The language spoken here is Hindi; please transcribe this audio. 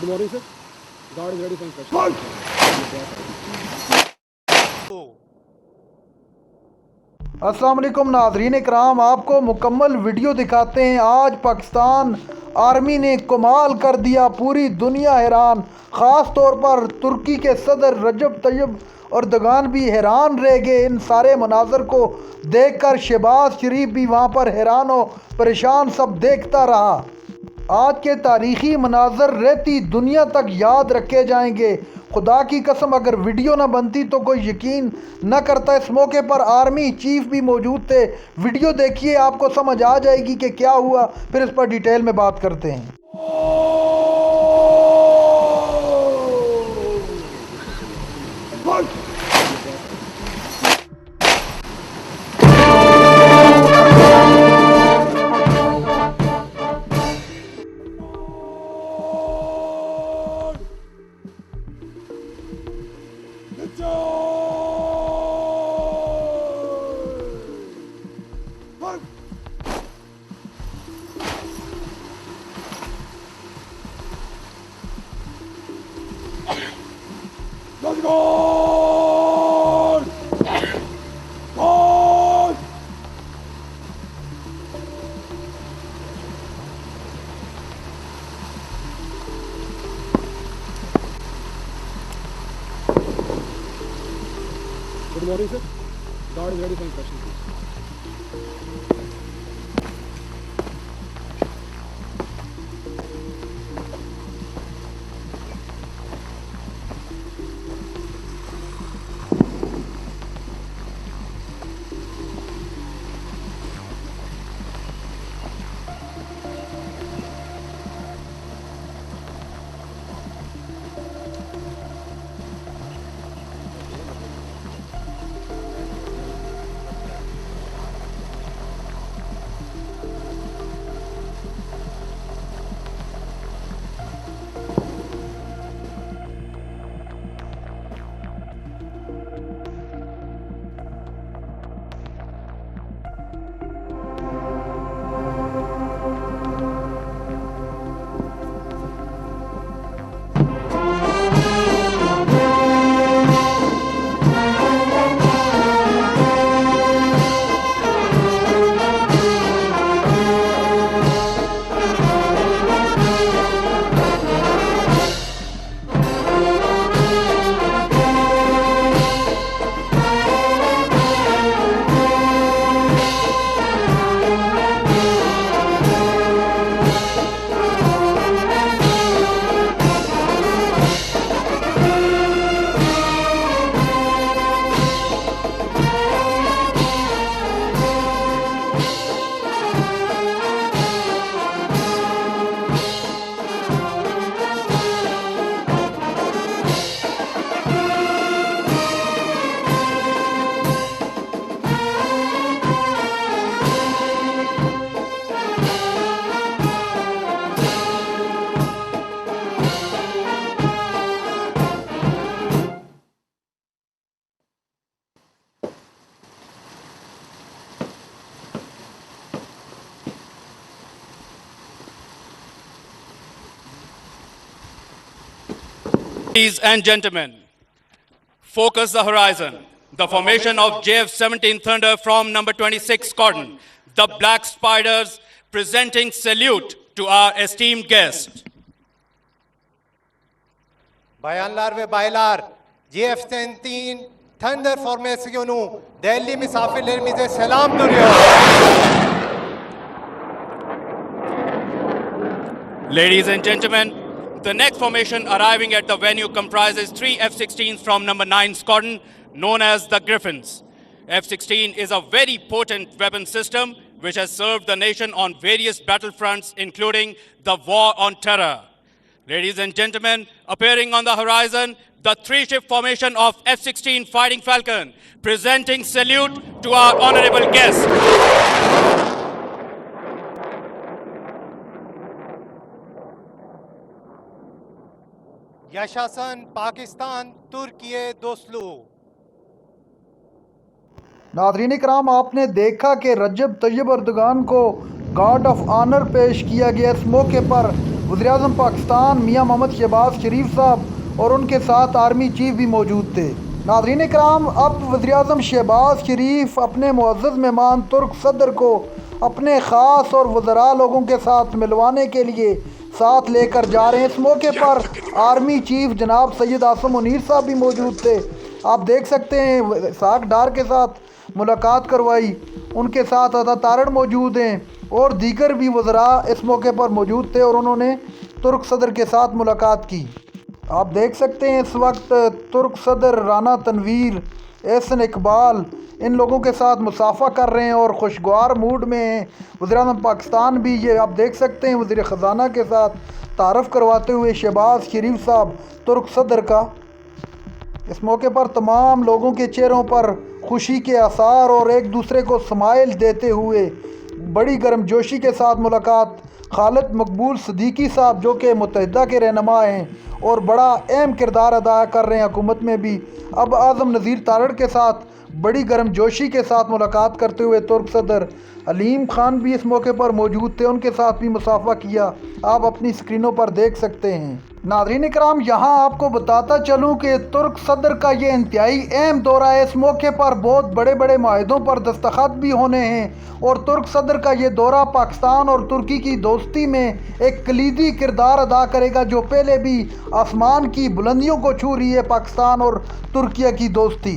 Good morning, sir. God is ready for inspection. अस्सलाम वालेकुम नाज़रीन इकराम, आपको मुकम्मल वीडियो दिखाते हैं। आज पाकिस्तान आर्मी ने कमाल कर दिया, पूरी दुनिया हैरान। ख़ास तौर पर तुर्की के सदर रजब तैयब अर्दगान भी हैरान रह गए इन सारे मनाजर को देखकर। शहबाज शरीफ भी वहाँ पर हैरान और परेशान सब देखता रहा। आज के तारीख़ी मनाजर रहती दुनिया तक याद रखे जाएंगे। खुदा की कसम अगर वीडियो ना बनती तो कोई यकीन न करता। इस मौके पर आर्मी चीफ भी मौजूद थे। वीडियो देखिए, आपको समझ आ जाएगी कि क्या हुआ, फिर इस पर डिटेल में बात करते हैं। Let's go! Go! Good morning, sir. God is ready for inspection. Ladies and gentlemen, focus the horizon. The formation of JF-17 Thunder from number 26 Squadron, the Black Spiders, presenting salute to our esteemed guest. Bayanlar ve baylar, JF-17 Thunder formasyonu değerli misafirlerimize selam duruyor. Ladies and gentlemen, the next formation arriving at the venue comprises 3 F-16s from number 9 Squadron, known as the Griffins. F-16 is a very potent weapon system which has served the nation on various battlefronts, including the war on terror. Ladies and gentlemen, appearing on the horizon, the 3-ship formation of F-16 Fighting Falcon, presenting salute to our honorable guest. Yaşasın Pakistan, Türkiye dostluğu. नाज़रीन इकराम, आपने देखा कि रजब तैयब अर्दगान को गार्ड ऑफ ऑनर पेश किया गया। इस मौके पर वज़ीर-ए-आज़म पाकिस्तान मियां मोहम्मद शहबाज शरीफ साहब और उनके साथ आर्मी चीफ भी मौजूद थे। नाज़रीन इकराम, अब वज़ीर-ए-आज़म शहबाज शरीफ अपने मुअज़्ज़ज़ मेहमान तुर्क सदर को अपने ख़ास और वज़रा लोगों के साथ मिलवाने के लिए साथ लेकर जा रहे हैं। इस मौके पर आर्मी चीफ जनाब सैयद आसिम मुनीर साहब भी मौजूद थे। आप देख सकते हैं साक डार के साथ मुलाकात करवाई, उनके साथ अता तारड़ मौजूद हैं और दीगर भी वज़रा इस मौके पर मौजूद थे और उन्होंने तुर्क सदर के साथ मुलाकात की। आप देख सकते हैं इस वक्त तुर्क सदर राना तनवीर, एहसन इकबाल इन लोगों के साथ मुसाफ़ा कर रहे हैं और खुशगवार मूड में हैं। वज़ीर-ए-आज़म पाकिस्तान भी, ये आप देख सकते हैं, वज़ीर ख़ज़ाना के साथ तारफ़ करवाते हुए शहबाज शरीफ साहब तुर्क सदर का। इस मौके पर तमाम लोगों के चेहरों पर खुशी के आसार और एक दूसरे को स्माइल देते हुए बड़ी गर्मजोशी के साथ मुलाकात। खालिद मकबूल सिद्दीकी साहब जो कि मुत्तहिदा के रहनुमा हैं और बड़ा अहम किरदार अदा कर रहे हैं हुकूमत में भी, अब आज़म नज़ीर तारड़ के साथ बड़ी गर्मजोशी के साथ मुलाकात करते हुए तुर्क सदर अलीम खान भी इस मौके पर मौजूद थे, उनके साथ भी मुसाफा किया। आप अपनी स्क्रीनों पर देख सकते हैं। नाज़रीन इकराम, यहाँ आपको बताता चलूँ कि तुर्क सदर का ये इंतहाई अहम दौरा है। इस मौके पर बहुत बड़े बड़े माहिदों पर दस्तखत भी होने हैं और तुर्क सदर का ये दौरा पाकिस्तान और तुर्की की दोस्ती में एक कलीदी किरदार अदा करेगा, जो पहले भी आसमान की बुलंदियों को छू रही है। पाकिस्तान और तुर्किया की दोस्ती